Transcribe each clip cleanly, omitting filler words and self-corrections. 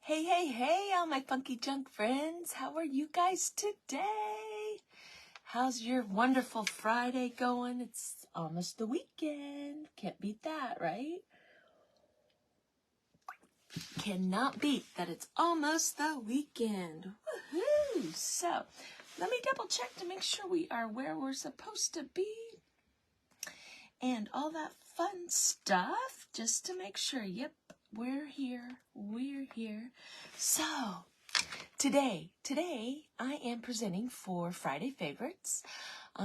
Hey, hey, hey, all my funky junk friends. How are you guys today? How's your wonderful Friday going? It's almost the weekend. Can't beat that, right? Cannot beat that it's almost the weekend. Woohoo! So, let me double check to make sure we are where we're supposed to be. And all that fun stuff, just to make sure. Yep, we're here. So, today I am presenting for Friday Favorites.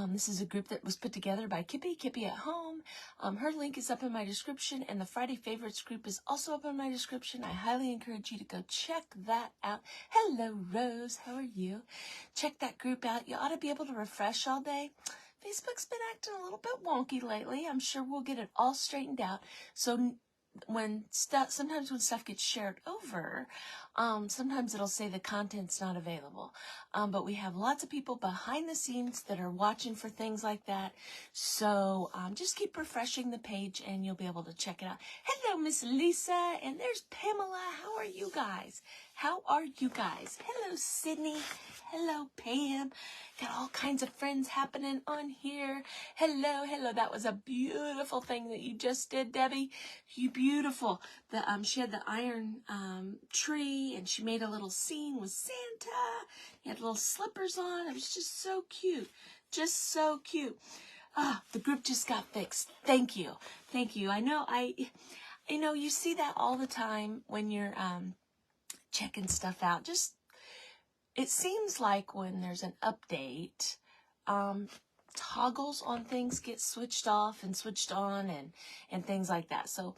This is a group that was put together by Kippy at Home. Her link is up in my description, and the Friday Favorites group is also up in my description. I highly encourage you to go check that out. Hello, Rose. How are you? Check that group out. You ought to be able to refresh all day. Facebook's been acting a little bit wonky lately. I'm sure we'll get it all straightened out. So sometimes when stuff gets shared over, sometimes it'll say the content's not available. But we have lots of people behind the scenes that are watching for things like that. So just keep refreshing the page and you'll be able to check it out. Hello, Miss Lisa, and there's Pamela. How are you guys? Hello, Sydney. Hello, Pam. Got all kinds of friends happening on here. Hello. That was a beautiful thing that you just did, Debbie. You beautiful. She had the iron tree, and she made a little scene with Santa. He had little slippers on. It was just so cute. The group just got fixed. Thank you. I know you see that all the time when you're checking stuff out. Just, it seems like when there's an update, toggles on things get switched off and switched on and things like that. So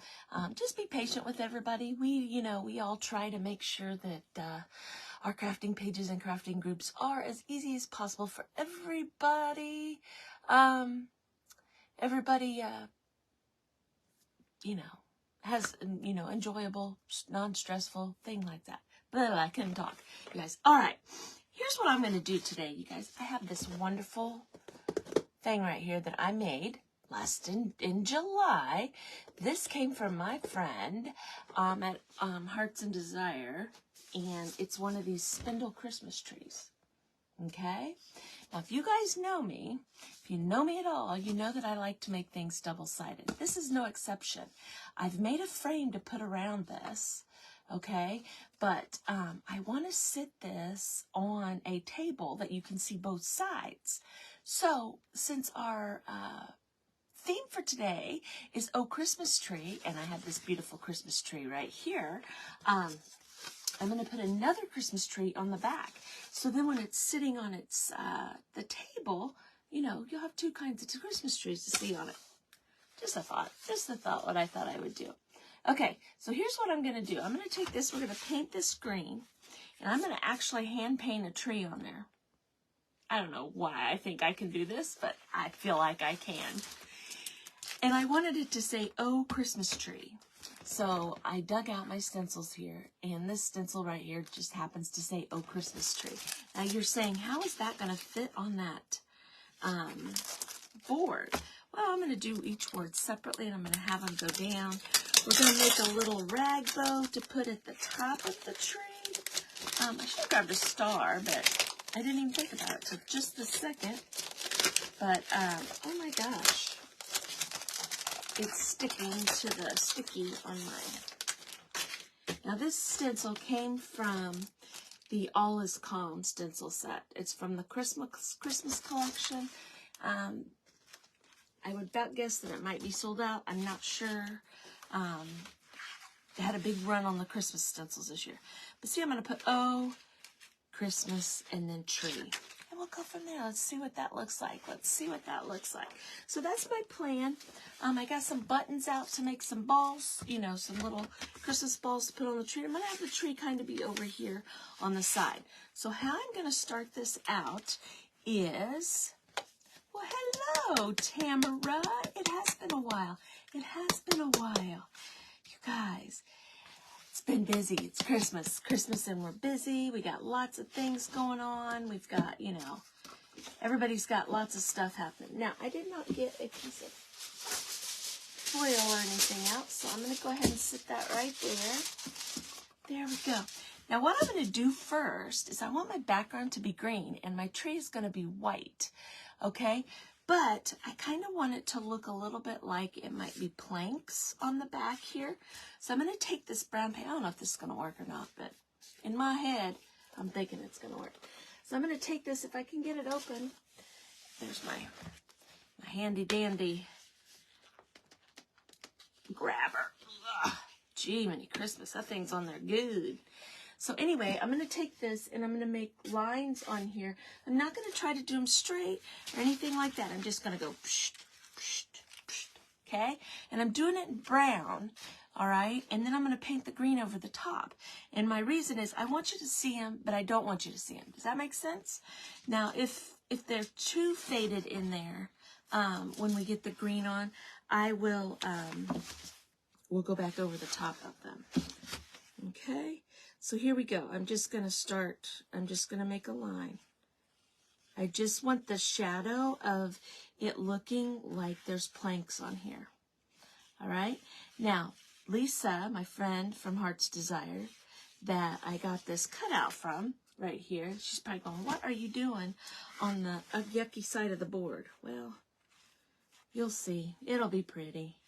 just be patient with everybody. We all try to make sure that our crafting pages and crafting groups are as easy as possible for everybody. Has, enjoyable, non-stressful thing like that. But I couldn't talk, you guys. All right, here's what I'm going to do today, you guys. I have this wonderful thing right here that I made last in July. This came from my friend at Hearts and Desire, and it's one of these spindle Christmas trees. Okay? Now, if you guys know me, if you know me at all, you know that I like to make things double-sided. This is no exception. I've made a frame to put around this, okay? But I want to sit this on a table that you can see both sides. So, since our theme for today is Oh Christmas Tree, and I have this beautiful Christmas tree right here, I'm going to put another Christmas tree on the back. So then when it's sitting on its the table, you'll have two kinds of Christmas trees to see on it. Just a thought what I thought I would do. Okay, so here's what I'm going to do. I'm going to take this, we're going to paint this green, and I'm going to actually hand paint a tree on there. I don't know why I think I can do this, but I feel like I can. And I wanted it to say, Oh Christmas Tree. So I dug out my stencils here, and this stencil right here just happens to say, Oh Christmas Tree. Now you're saying, how is that going to fit on that board? Well, I'm going to do each word separately, and I'm going to have them go down. We're going to make a little rag bow to put at the top of the tree. I should have grabbed a star, but I didn't even think about it for just a second. But, oh my gosh. It's sticking to the sticky on mine. Now this stencil came from the All Is Calm stencil set. It's from the Christmas collection. I would about guess that it might be sold out. I'm not sure. They had a big run on the Christmas stencils this year. But see, I'm going to put Oh Christmas and then tree. And we'll go from there. Let's see what that looks like. So that's my plan. I got some buttons out to make some balls, some little Christmas balls to put on the tree. I'm going to have the tree kind of be over here on the side. So how I'm going to start this out is, well, hello, Tamara. It has been a while. You guys. It's been busy. It's Christmas and we're busy. We got lots of things going on. We've got, everybody's got lots of stuff happening. Now, I did not get a piece of foil or anything else, so I'm going to go ahead and sit that right there. There we go. Now what I'm going to do first is I want my background to be green and my tree is going to be white, okay? But I kind of want it to look a little bit like it might be planks on the back here. So I'm going to take this brown paint. I don't know if this is going to work or not, but in my head, I'm thinking it's going to work. So I'm going to take this, if I can get it open. There's my handy dandy grabber. Ugh. Gee, many Christmas. That thing's on there good. So anyway, I'm going to take this and I'm going to make lines on here. I'm not going to try to do them straight or anything like that. I'm just going to go psh, psh, psh, okay? And I'm doing it in brown, all right? And then I'm going to paint the green over the top. And my reason is I want you to see them, but I don't want you to see them. Does that make sense? Now, if they're too faded in there, when we get the green on, I will, we'll go back over the top of them. Okay? So here we go. I'm just going to make a line. I just want the shadow of it looking like there's planks on here. All right? Now, Lisa, my friend from Heart's Desire, that I got this cutout from right here, she's probably going, what are you doing on the yucky side of the board? Well, you'll see. It'll be pretty.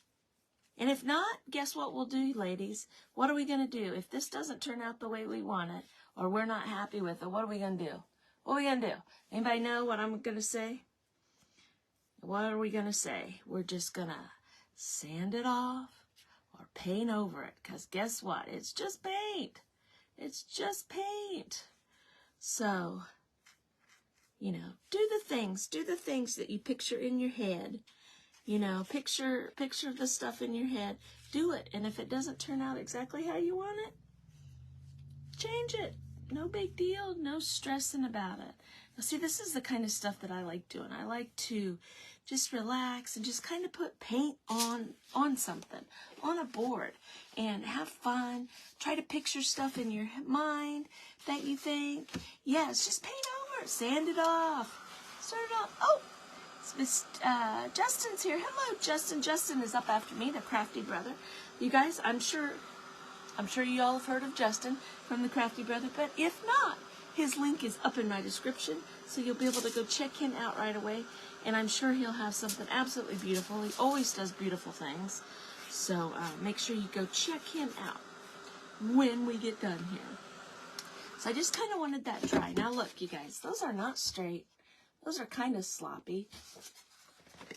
And if not, guess what we'll do, ladies? What are we going to do? If this doesn't turn out the way we want it, or we're not happy with it, what are we going to do? What are we going to do? Anybody know what I'm going to say? What are we going to say? We're just going to sand it off or paint over it. Because guess what? It's just paint. It's just paint. So, you know, do the things that you picture in your head. You know, picture the stuff in your head. Do it. And if it doesn't turn out exactly how you want it, change it. No big deal. No stressing about it. Now, see, this is the kind of stuff that I like doing. I like to just relax and just kind of put paint on something, on a board, and have fun. Try to picture stuff in your mind that you think. Yes, just paint over it. Sand it off. Start it off. Oh! Miss Justin's here. Hello, Justin. Justin is up after me, the crafty brother. You guys, I'm sure you all have heard of Justin from the Crafty Brother, but if not, his link is up in my description, so you'll be able to go check him out right away, and I'm sure he'll have something absolutely beautiful. He always does beautiful things, so make sure you go check him out when we get done here. So I just kind of wanted that dry. Now look, you guys, those are not straight. Those are kind of sloppy.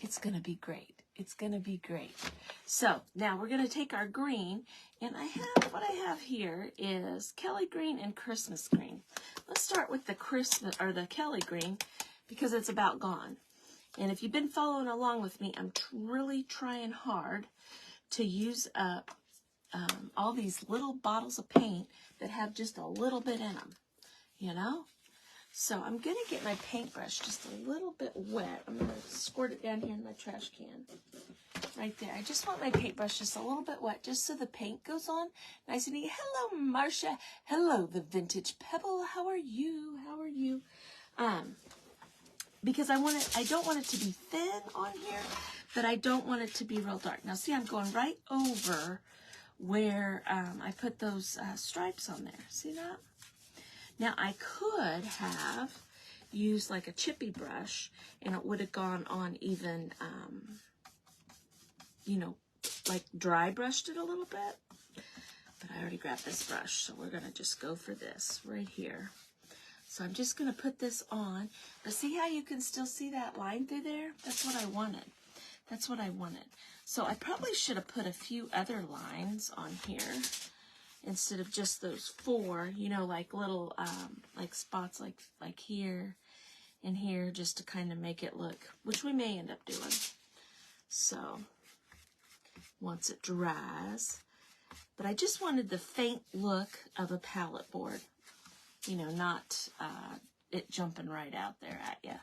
It's going to be great. It's going to be great. So now we're going to take our green, and what I have here is Kelly green and Christmas green. Let's start with the Kelly green because it's about gone. And if you've been following along with me, I'm really trying hard to use up all these little bottles of paint that have just a little bit in them, you know? So I'm going to get my paintbrush just a little bit wet. I'm going to squirt it down here in my trash can. Right there. I just want my paintbrush just a little bit wet just so the paint goes on nice and easy. Hello, Marcia. Hello, the Vintage Pebble. How are you? How are you? Because I don't want it to be thin on here, but I don't want it to be real dark. Now, see, I'm going right over where I put those stripes on there. See that? Now, I could have used like a chippy brush, and it would have gone on even, you know, like dry brushed it a little bit. But I already grabbed this brush, so we're going to just go for this right here. So I'm just going to put this on. But see how you can still see that line through there? That's what I wanted. That's what I wanted. So I probably should have put a few other lines on here, instead of just those 4, you know, like little, like spots like here and here, just to kind of make it look, which we may end up doing. So, once it dries. But I just wanted the faint look of a palette board, you know, not it jumping right out there at you.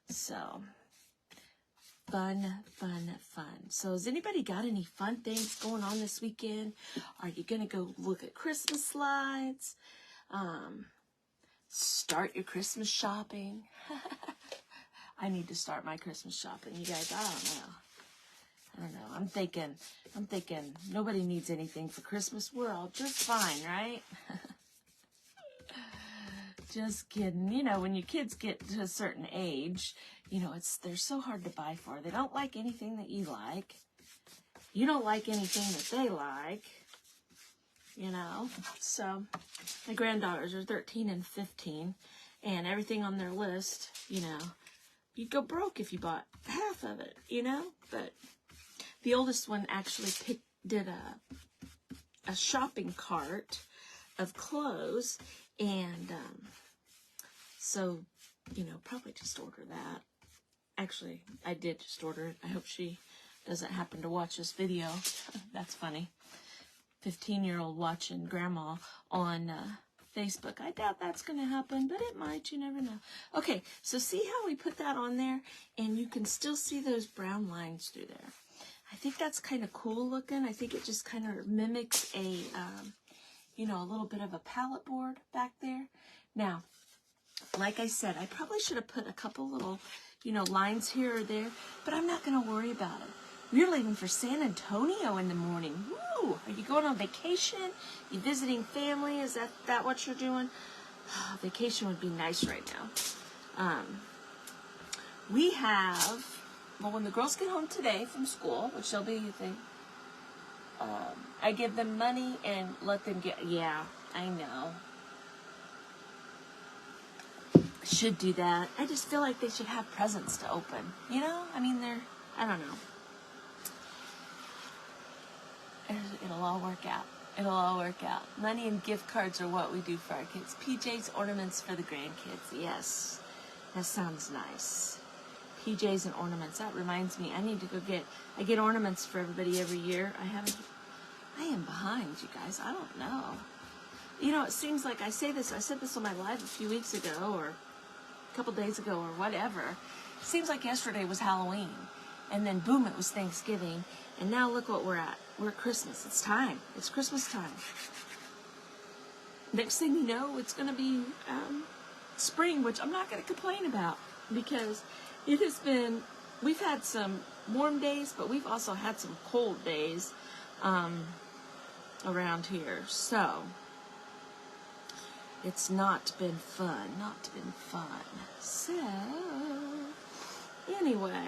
So, fun, fun, fun. So has anybody got any fun things going on this weekend? Are you going to go look at Christmas slides? Start your Christmas shopping? I need to start my Christmas shopping. You guys, I don't know. I'm thinking nobody needs anything for Christmas. We're all just fine, right? Just kidding. You know, when your kids get to a certain age, you know, they're so hard to buy for. They don't like anything that you like. You don't like anything that they like. You know, so my granddaughters are 13 and 15, and everything on their list, you know, you'd go broke if you bought half of it, you know. But the oldest one actually did a shopping cart of clothes, and so, you know, probably just order that. Actually, I did just order it. I hope she doesn't happen to watch this video. That's funny. 15-year-old watching grandma on Facebook. I doubt that's going to happen, but it might. You never know. Okay, so see how we put that on there, and you can still see those brown lines through there. I think that's kind of cool looking. I think it just kind of mimics a, you know, a little bit of a palette board back there. Now, like I said, I probably should have put a couple little, you know, lines here or there, but I'm not going to worry about it. We're leaving for San Antonio in the morning. Woo! Are you going on vacation? You visiting family? Is that what you're doing? Vacation would be nice right now. We have, well, when the girls get home today from school, which they'll be, I give them money and let them get, yeah, I know. Should do that. I just feel like they should have presents to open. You know? I mean, I don't know. It'll all work out. It'll all work out. Money and gift cards are what we do for our kids. PJs, ornaments for the grandkids. Yes. That sounds nice. PJs and ornaments. That reminds me, I need to go I get ornaments for everybody every year. I am behind, you guys. I don't know. You know, it seems like I said this on my live a few weeks ago, or a couple days ago, or whatever. It seems like yesterday was Halloween, and then boom, it was Thanksgiving, and now look what we're at. We're at Christmas. It's time. It's Christmas time. Next thing you know, it's going to be spring, which I'm not going to complain about, because it has been, we've had some warm days, but we've also had some cold days around here. So it's not been fun. So anyway,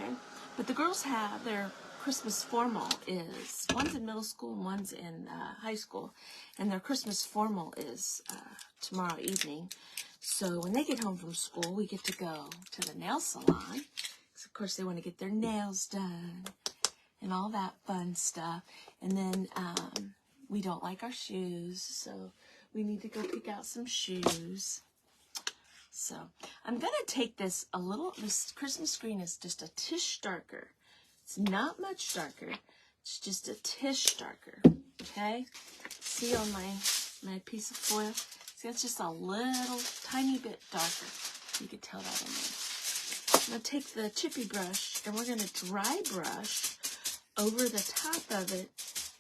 but the girls have their Christmas formal is, one's in middle school and one's in high school, and their Christmas formal is tomorrow evening. So when they get home from school, we get to go to the nail salon, because of course they want to get their nails done and all that fun stuff. And then we don't like our shoes, so we need to go pick out some shoes. So I'm going to take this Christmas green is just a tish darker. It's not much darker. It's just a tish darker. Okay? See on my piece of foil? See, it's just a little tiny bit darker. You can tell that in there. I'm going to take the chippy brush, and we're going to dry brush over the top of it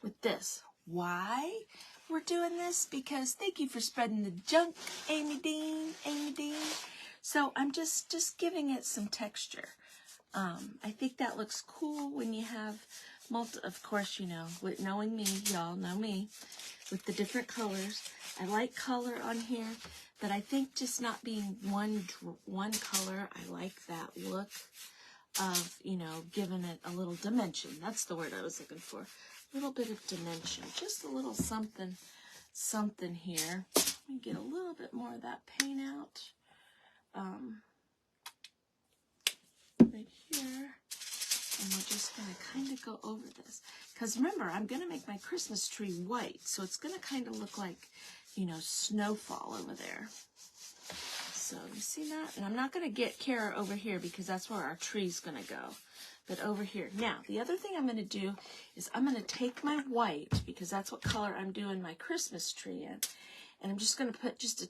with this. Why we're doing this? Because thank you for spreading the junk, Amy Dean. So I'm just giving it some texture. I think that looks cool when you have of course, you know, with knowing me, y'all know me, with the different colors. I like color on here, but I think just not being one color, I like that look of, you know, giving it a little dimension. That's the word I was looking for. A little bit of dimension, just a little something here. Let me get a little bit more of that paint out. Right here. And we're just going to kind of go over this. Because remember, I'm going to make my Christmas tree white. So it's going to kind of look like, you know, snowfall over there. So you see that? And I'm not going to get Kara over here because that's where our tree's going to go. But over here. Now, the other thing I'm going to do is I'm going to take my white, because that's what color I'm doing my Christmas tree in. And I'm just going to put just a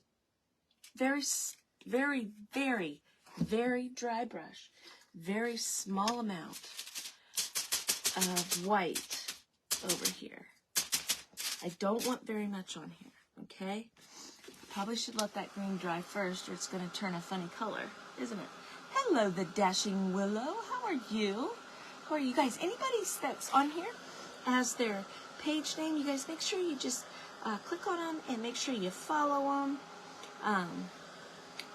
very, very, very, very dry brush. Very small amount of white over here. I don't want very much on here, okay? Probably should let that green dry first, or it's going to turn a funny color, isn't it? Hello, the Dashing Willow. How are you? How are you guys? Anybody that's on here as their page name, you guys make sure you just click on them and make sure you follow them.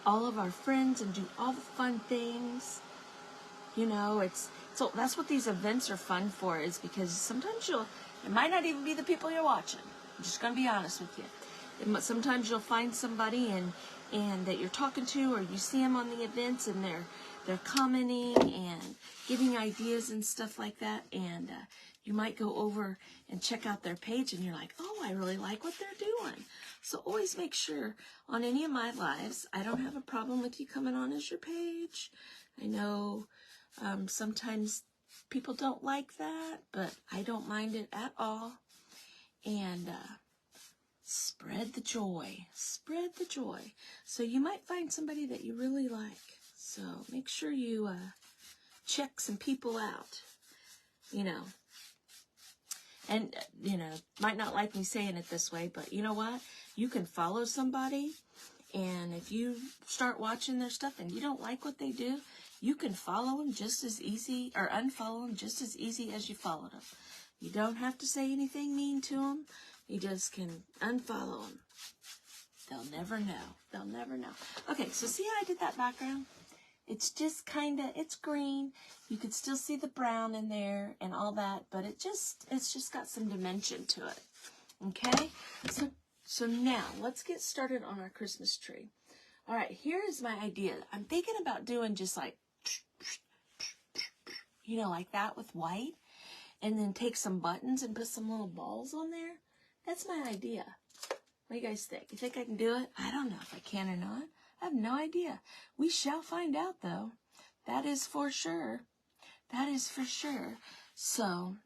all of our friends and do all the fun things. You know, so that's what these events are fun for, is because sometimes it might not even be the people you're watching. I'm just going to be honest with you. Sometimes you'll find somebody and that you're talking to, or you see them on the events, and they're commenting and giving ideas and stuff like that, and you might go over and check out their page, and you're like, oh, I really like what they're doing. So always make sure on any of my lives, I don't have a problem with you coming on as your page. I know sometimes people don't like that, but I don't mind it at all. And spread the joy. Spread the joy. So you might find somebody that you really like. So make sure you check some people out. You know. And, you know, might not like me saying it this way, but you know what? You can follow somebody, and if you start watching their stuff and you don't like what they do, you can follow them just as easy, or unfollow them just as easy as you followed them. You don't have to say anything mean to them. You just can unfollow them. They'll never know. They'll never know. Okay, so see how I did that background? It's just kind of, it's green. You could still see the brown in there and all that, but it's just got some dimension to it. Okay? So now, let's get started on our Christmas tree. All right, here is my idea. I'm thinking about doing just like, you know, like that with white, and then take some buttons and put some little balls on there. That's my idea. What do you guys think? You think I can do it? I don't know if I can or not. I have no idea. We shall find out, though. That is for sure. That is for sure. So,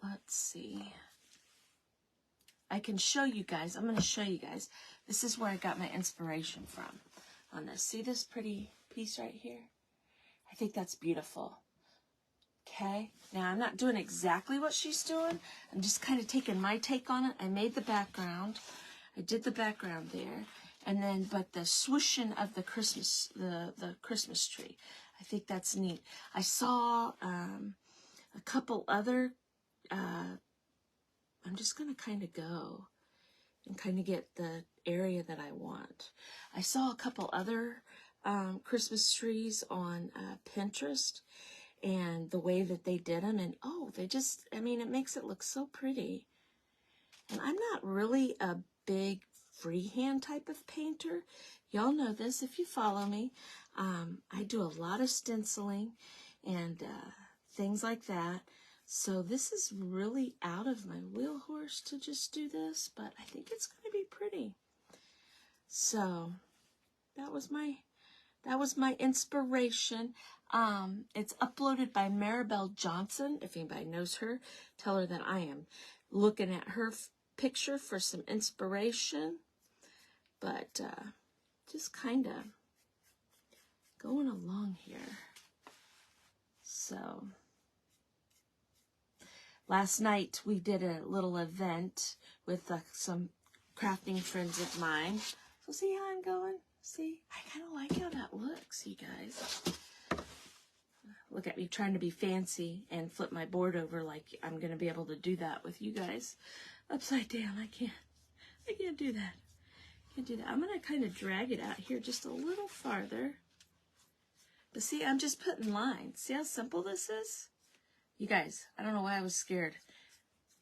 let's see. I can show you guys. I'm going to show you guys. This is where I got my inspiration from on this. See this pretty piece right here? I think that's beautiful. Okay. Now, I'm not doing exactly what she's doing. I'm just kind of taking my take on it. I made the background. I did the background there. And then, but the swooshing of the Christmas, the Christmas tree, I think that's neat. I saw a couple other, I'm just going to kind of go and kind of get the area that I want. I saw a couple other Christmas trees on Pinterest, and the way that they did them, and oh, they just, I mean, it makes it look so pretty. And I'm not really a big freehand type of painter. Y'all know this if you follow me. I do a lot of stenciling and things like that. So this is really out of my wheelhouse to just do this, but I think it's going to be pretty. So that was my inspiration. It's uploaded by Maribel Johnson. If anybody knows her, tell her that I am looking at her picture for some inspiration. But just kind of going along here. So last night we did a little event with some crafting friends of mine. So see how I'm going? See, I kind of like how that looks, you guys. Look at me trying to be fancy and flip my board over like I'm going to be able to do that with you guys. Upside down, I can't do that. Can't do that. I'm going to kind of drag it out here just a little farther. But see, I'm just putting lines. See how simple this is? You guys, I don't know why I was scared.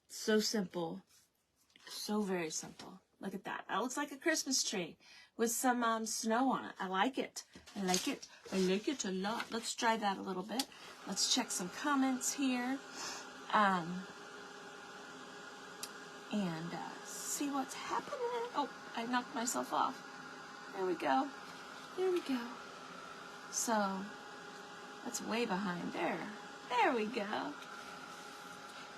So simple. So very simple. Look at that. That looks like a Christmas tree with some snow on it. I like it. I like it. I like it a lot. Let's try that a little bit. Let's check some comments here. And see what's happening. Oh, I knocked myself off. There we go. There we go. So, that's way behind there. There we go.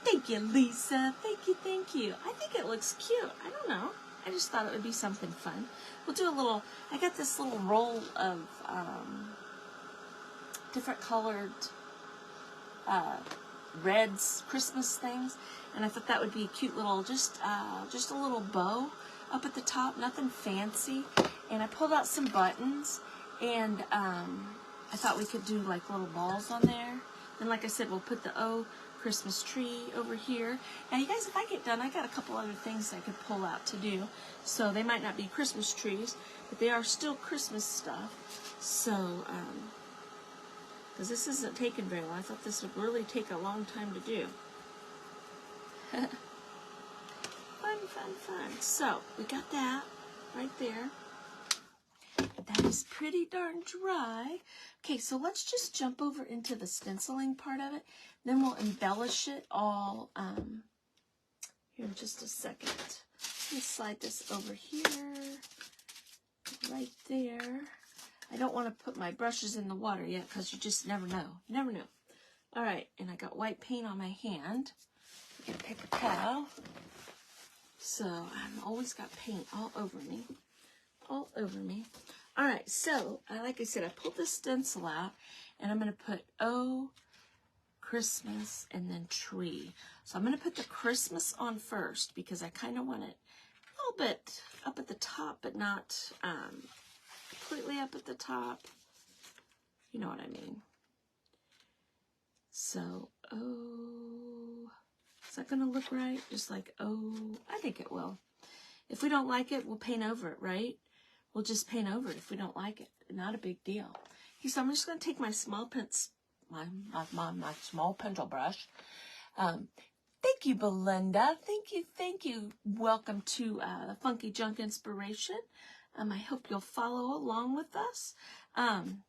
Thank you, Lisa. Thank you, thank you. I think it looks cute. I don't know. I just thought it would be something fun. We'll do a little, I got this little roll of different colored reds, Christmas things, and I thought that would be a cute little, just a little bow up at the top, nothing fancy. And I pulled out some buttons, and I thought we could do like little balls on there. And like I said, we'll put the O Christmas tree over here. Now, you guys, if I get done, I got a couple other things I could pull out to do. So they might not be Christmas trees, but they are still Christmas stuff. So, because this isn't taking very long. I thought this would really take a long time to do. Fun. So, we got that right there. That is pretty darn dry. Okay, so let's just jump over into the stenciling part of it. Then we'll embellish it all here in just a second. Let's slide this over here, right there. I don't want to put my brushes in the water yet because you just never know. You never know. All right, and I got white paint on my hand. Get a paper towel. So I've always got paint all over me. All over me. All right, so like I said, I pulled this stencil out, and I'm going to put Oh, Christmas, and then tree. So I'm going to put the Christmas on first because I kind of want it a little bit up at the top, but not completely up at the top. You know what I mean. So, oh, is that going to look right? Just like, oh, I think it will. If we don't like it, we'll paint over it, right? We'll just paint over it if we don't like it. Not a big deal. Okay, so I'm just going to take my small my small pencil brush. Thank you, Belinda. Thank you. Welcome to the Funky Junk Inspiration. I hope you'll follow along with us. I'm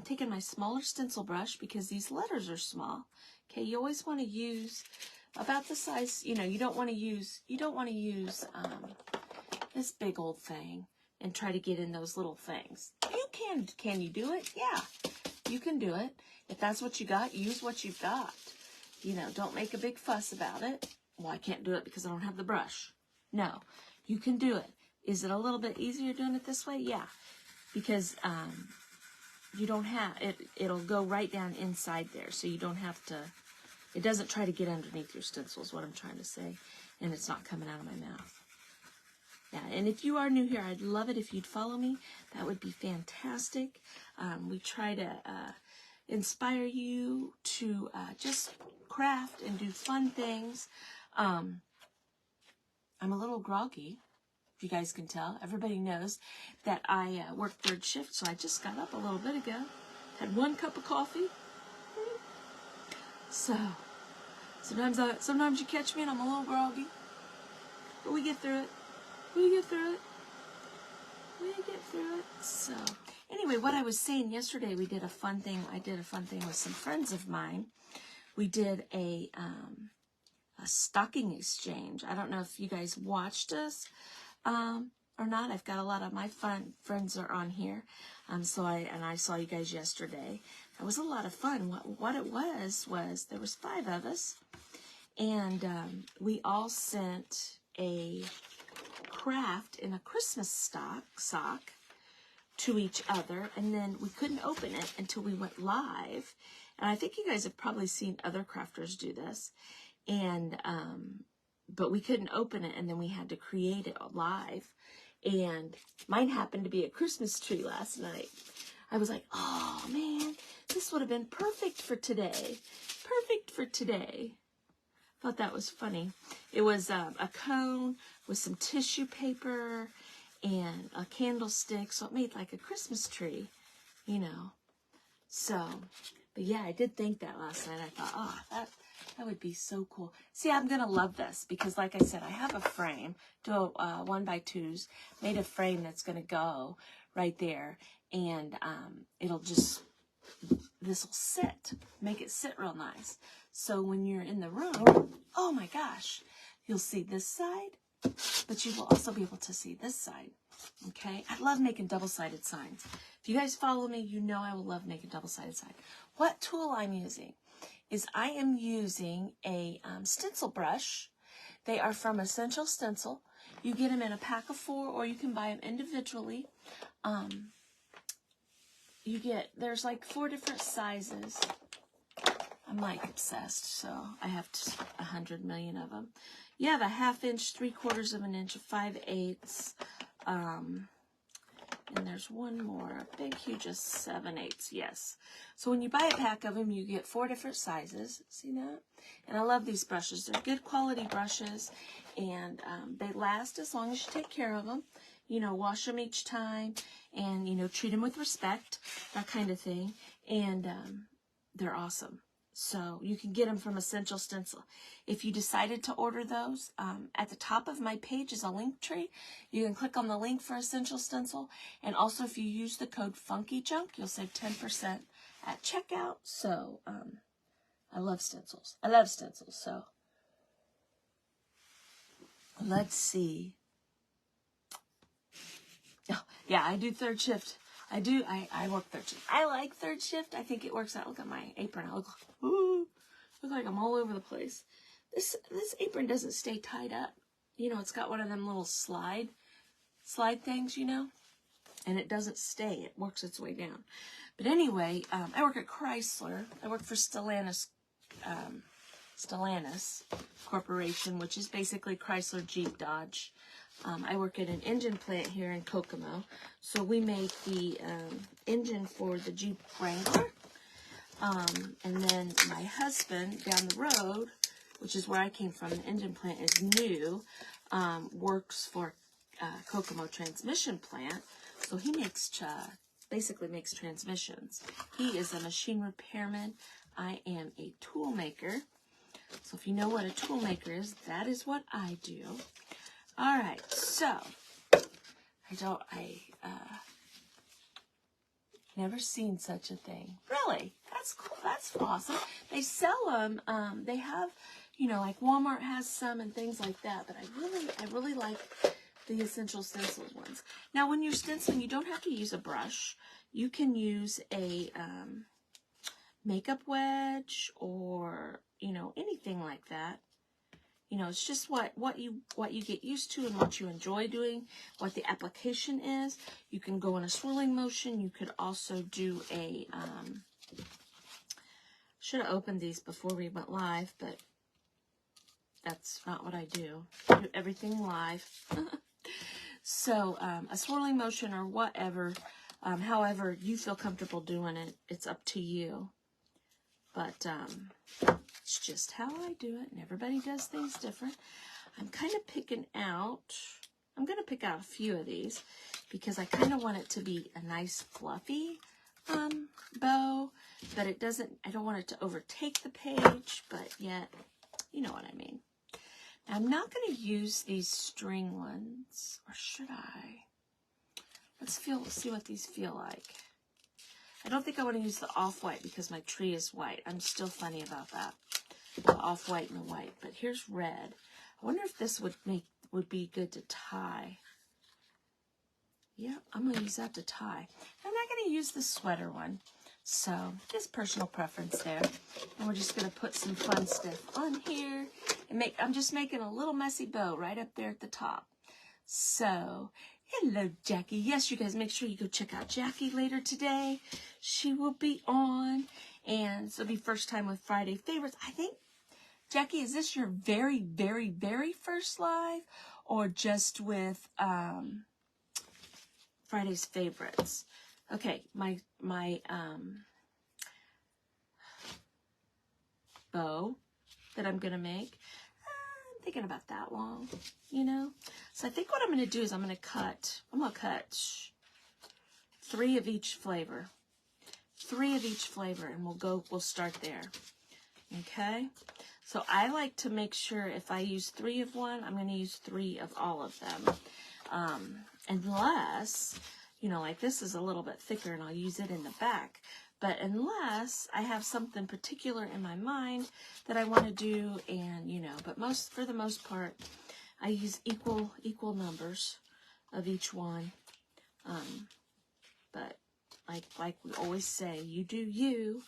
taking my smaller stencil brush because these letters are small. Okay, you always want to use about the size. You know, you don't want to use this big old thing and try to get in those little things. You can you do it? Yeah, you can do it. If that's what you got, use what you've got. You know, don't make a big fuss about it. Well, I can't do it because I don't have the brush. No, you can do it. Is it a little bit easier doing it this way? Yeah, because you don't have it. It'll go right down inside there, so you don't have to. It doesn't try to get underneath your stencil is what I'm trying to say, and it's not coming out of my mouth. Yeah, and if you are new here, I'd love it if you'd follow me. That would be fantastic. We try to inspire you to just craft and do fun things. I'm a little groggy, if you guys can tell. Everybody knows that I work third shift, so I just got up a little bit ago. Had 1 cup of coffee. So, sometimes you catch me and I'm a little groggy. But we get through it. We get through it. So, anyway, what I was saying yesterday, we did a fun thing. I did a fun thing with some friends of mine. We did a stocking exchange. I don't know if you guys watched us or not. I've got a lot of my friends are on here. So I saw you guys yesterday. It was a lot of fun. What it was there was 5 of us, and we all sent a craft in a Christmas sock to each other, and then we couldn't open it until we went live. And I think you guys have probably seen other crafters do this, and but we couldn't open it, and then we had to create it live. And mine happened to be a Christmas tree last night. I was like, oh man, this would have been perfect for today. Perfect for today. Thought that was funny. It was a cone with some tissue paper and a candlestick, so it made like a Christmas tree, you know. So, but yeah, I did think that last night. I thought, oh, that would be so cool. See, I'm gonna love this because, like I said, I have a frame, do a 1x2s, made a frame that's gonna go right there, and it'll just, this will sit, make it sit real nice. So when you're in the room, oh my gosh, you'll see this side, but you will also be able to see this side, okay? I love making double-sided signs. If you guys follow me, you know I will love making double-sided signs. What tool I'm using is I am using a stencil brush. They are from Essential Stencil. You get them in a pack of 4, or you can buy them individually. There's like 4 different sizes. I'm like obsessed, so I have 100 million of them. You have a 1/2 inch, 3/4 of an inch, a 5/8. And there's one more, a big, huge, 7/8, yes. So when you buy a pack of them, you get 4 different sizes. See that? And I love these brushes. They're good quality brushes, and they last as long as you take care of them. You know, wash them each time, and, you know, treat them with respect, that kind of thing. And they're awesome. So you can get them from Essential Stencil. If you decided to order those, at the top of my page is a link tree. You can click on the link for Essential Stencil. And also, if you use the code FUNKYJUNK, you'll save 10% at checkout. So I love stencils. I love stencils. So let's see. Oh, yeah, I do third shift. I work third shift. I like third shift. I think it works out. Look at my apron. I look like I'm all over the place. This apron doesn't stay tied up. You know, it's got one of them little slide things, you know, and it doesn't stay. It works its way down. But anyway, I work at Chrysler. I work for Stellantis Corporation, which is basically Chrysler, Jeep, Dodge. I work at an engine plant here in Kokomo. So we make the engine for the Jeep Wrangler. And then my husband down the road, which is where I came from, the engine plant is new, works for Kokomo Transmission Plant. So he makes, basically makes transmissions. He is a machine repairman. I am a tool maker. So if you know what a tool maker is, that is what I do. All right, so never seen such a thing. Really? That's cool. That's awesome. They sell them. They have, you know, like Walmart has some and things like that. But I really like the Essential Stencils ones. Now, when you're stenciling, you don't have to use a brush. You can use a makeup wedge or, you know, anything like that. You know, it's just what you get used to and what you enjoy doing, what the application is. You can go in a swirling motion. You could also do a, should have opened these before we went live, but that's not what I do. I do everything live. So a swirling motion or whatever, however you feel comfortable doing it, it's up to you. But it's just how I do it, and everybody does things different. I'm kind of picking out, I'm going to pick out a few of these because I kind of want it to be a nice fluffy bow, but it doesn't, I don't want it to overtake the page, but yet, you know what I mean. Now, I'm not going to use these string ones, or should I? Let's see what these feel like. I don't think I want to use the off-white because my tree is white. I'm still funny about that. The off-white and the white. But here's red. I wonder if this would be good to tie. Yeah, I'm going to use that to tie. I'm not going to use the sweater one. So, just personal preference there. And we're just going to put some fun stuff on here. And I'm just making a little messy bow right up there at the top. So, hello, Jackie. Yes, you guys, make sure you go check out Jackie later today. She will be on. And so it'll be first time with Friday Favorites. I think, Jackie, is this your very, very, very first live? Or just with Friday's Favorites? Okay, my bow that I'm going to make. I'm thinking about that long, you know? So I think what I'm going to do is I'm going to cut 3 of each flavor. 3 of each flavor, and we'll start there. Okay? So I like to make sure if I use 3 of one, I'm going to use 3 of all of them. Unless, you know, like this is a little bit thicker and I'll use it in the back. But unless I have something particular in my mind that I want to do, and, you know, but for the most part, I use equal numbers of each one. But like we always say, you do you,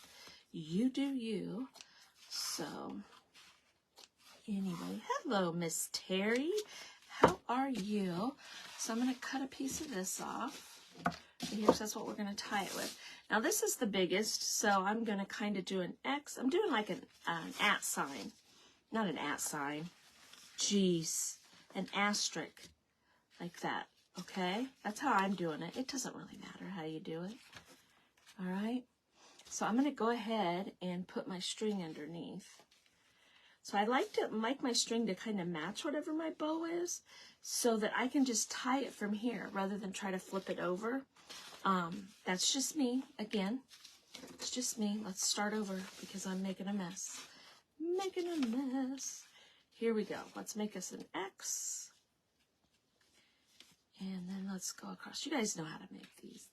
you do you. So anyway, hello, Miss Terry. How are you? So I'm going to cut a piece of this off. Here's that's what we're going to tie it with. Now this is the biggest, so I'm going to kind of do an X. I'm doing like an at sign. Not an at sign. Jeez. An asterisk. Like that. okay? That's how I'm doing it. It doesn't really matter how you do it, all right? So I'm going to go ahead and put my string underneath. So I like my string to kind of match whatever my bow is, so that I can just tie it from here rather than try to flip it over. That's just me, again. It's just me. Let's start over because I'm making a mess. Making a mess. Here we go. Let's make us an X. And then let's go across. You guys know how to make these.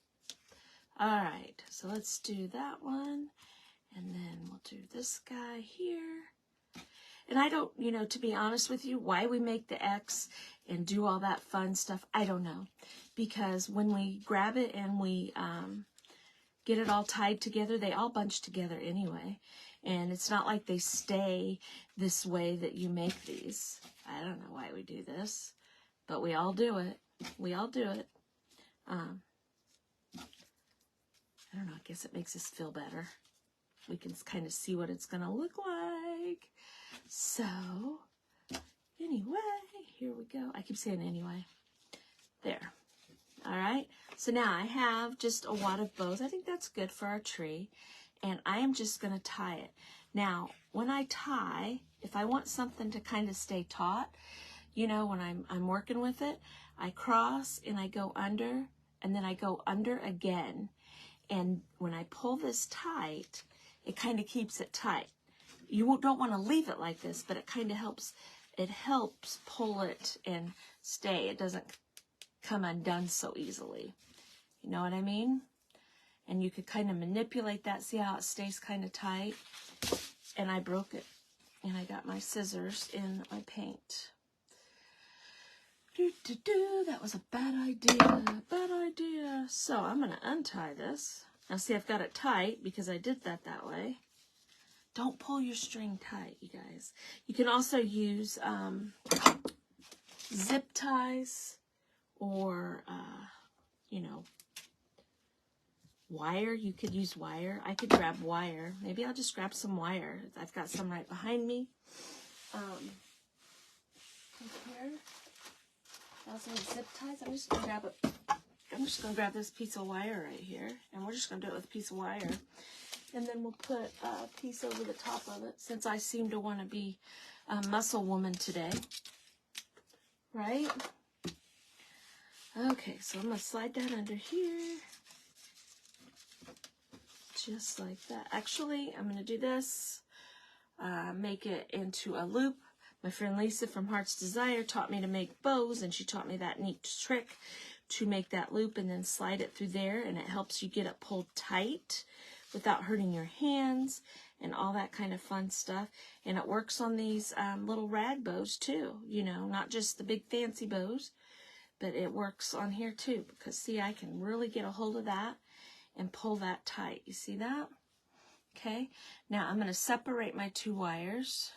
All right. So let's do that one. And then we'll do this guy here. And I don't, you know, to be honest with you, why we make the X and do all that fun stuff, I don't know. Because when we grab it and we get it all tied together, they all bunch together anyway. And it's not like they stay this way that you make these. I don't know why we do this, but we all do it. We all do it. I don't know, I guess it makes us feel better. We can kind of see what it's going to look like. So, anyway, here we go. I keep saying anyway. There. All right. So now I have just a wad of bows. I think that's good for our tree. And I am just going to tie it. Now, when I tie, if I want something to kind of stay taut, you know, when I'm working with it, I cross and I go under, and then I go under again. And when I pull this tight, it kind of keeps it tight. You don't want to leave it like this, but it kind of helps. It helps pull it and stay. It doesn't come undone so easily. You know what I mean? And you could kind of manipulate that. See how it stays kind of tight? And I broke it. And I got my scissors in my paint. That was a bad idea. Bad idea. So I'm going to untie this. Now see, I've got it tight because I did that way. Don't pull your string tight, you guys. You can also use zip ties or, you know, wire. You could use wire. I could grab wire. Maybe I'll just grab some wire. I've got some right behind me. Here. Also zip ties. I'm just gonna grab this piece of wire right here, and we're just gonna do it with a piece of wire. And then we'll put a piece over the top of it, since I seem to want to be a muscle woman today. Right? Okay, so I'm going to slide that under here. Just like that. Actually, I'm going to do this. Make it into a loop. My friend Lisa from Heart's Desire taught me to make bows, and she taught me that neat trick to make that loop and then slide it through there, and it helps you get it pulled tight without hurting your hands and all that kind of fun stuff. And it works on these little rag bows too, you know, not just the big fancy bows, but it works on here too, because see, I can really get a hold of that and pull that tight. You see that? Okay, now I'm going to separate my two wires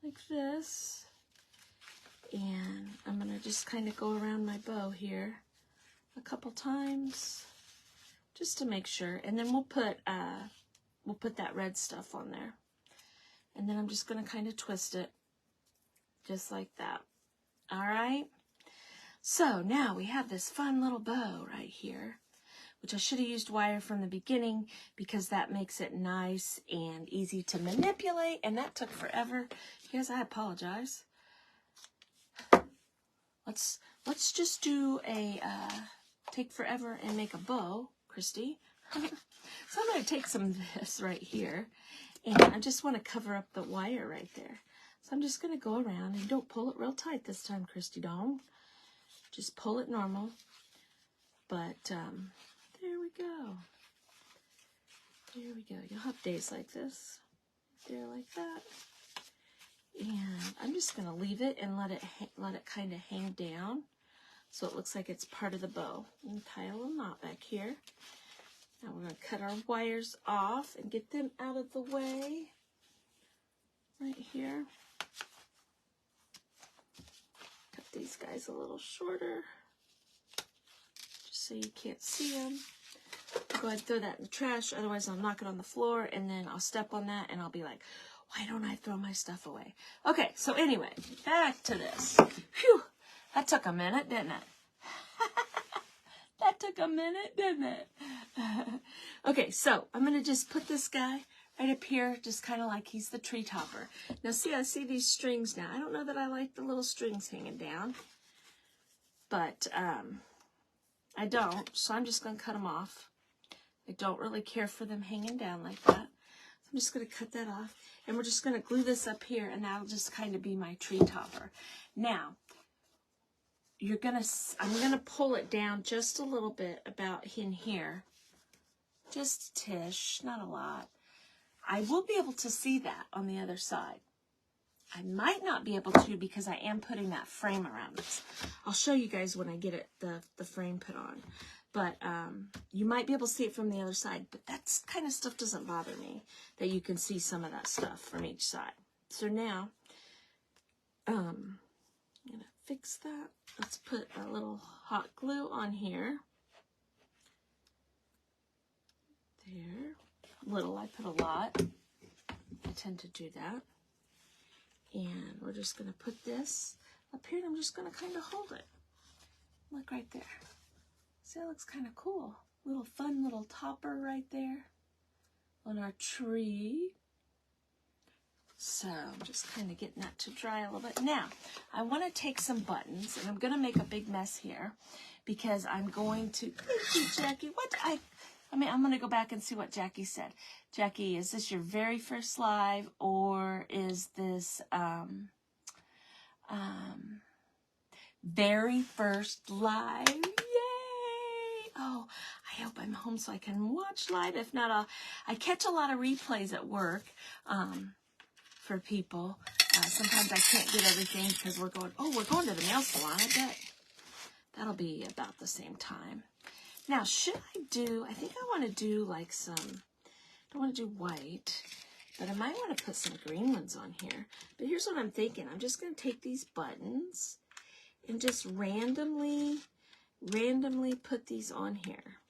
like this, and I'm going to just kind of go around my bow here a couple times, just to make sure. And then we'll put that red stuff on there. And then I'm just going to kind of twist it just like that. All right. So now we have this fun little bow right here, which I should have used wire from the beginning because that makes it nice and easy to manipulate. And that took forever. You guys, I apologize. Let's just do a take forever and make a bow, Christy. So I'm going to take some of this right here, and I just want to cover up the wire right there. So I'm just going to go around, and don't pull it real tight this time, Christy, don't. Just pull it normal. But there we go. There we go. You'll have days like this. There, like that. And I'm just going to leave it and let it kind of hang down so it looks like it's part of the bow. And tie a little knot back here. Now we're going to cut our wires off and get them out of the way. Right here. Cut these guys a little shorter, just so you can't see them. I'll go ahead and throw that in the trash, otherwise I'll knock it on the floor, and then I'll step on that, and I'll be like, why don't I throw my stuff away? Okay, so anyway, back to this. Phew, That took a minute, didn't it? That took a minute, didn't it? Okay, so I'm going to just put this guy right up here, just kind of like he's the tree topper. Now, see, I see these strings now. I don't know that I like the little strings hanging down, but I don't, so I'm just going to cut them off. I don't really care for them hanging down like that. So I'm just going to cut that off, and we're just going to glue this up here, and that'll just kind of be my tree topper. Now, I'm gonna pull it down just a little bit about in here. Just a tish, not a lot. I will be able to see that on the other side. I might not be able to because I am putting that frame around this. I'll show you guys when I get it the frame put on. But you might be able to see it from the other side, but that kind of stuff doesn't bother me, that you can see some of that stuff from each side. So now, I'm gonna fix that. Let's put a little hot glue on here. There. Little, I put a lot. I tend to do that. And we're just going to put this up here, and I'm just going to kind of hold it. Look right there. See, that looks kind of cool. Little fun little topper right there on our tree. So I'm just kind of getting that to dry a little bit. Now, I want to take some buttons, and I'm going to make a big mess here because I'm going to, thank you, Jackie. I'm going to go back and see what Jackie said. Jackie, is this your very first live, or is this very first live? Yay! Oh, I hope I'm home so I can watch live. If not, I catch a lot of replays at work. For people. Sometimes I can't get everything because we're going to the nail salon. I bet that'll be about the same time. Now, I think I want to do like I don't want to do white, but I might want to put some green ones on here. But here's what I'm thinking. I'm just going to take these buttons and just randomly put these on here.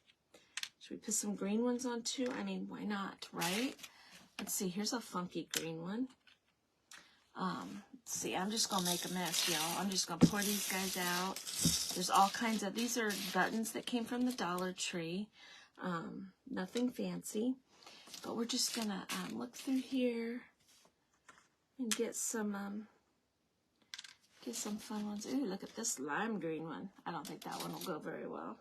Should we put some green ones on too? I mean, why not, right? Let's see, here's a funky green one. Let's see, I'm just going to make a mess, y'all. I'm just going to pour these guys out. There's all kinds of, these are buttons that came from the Dollar Tree. Nothing fancy. But we're just going to look through here and get some fun ones. Ooh, look at this lime green one. I don't think that one will go very well.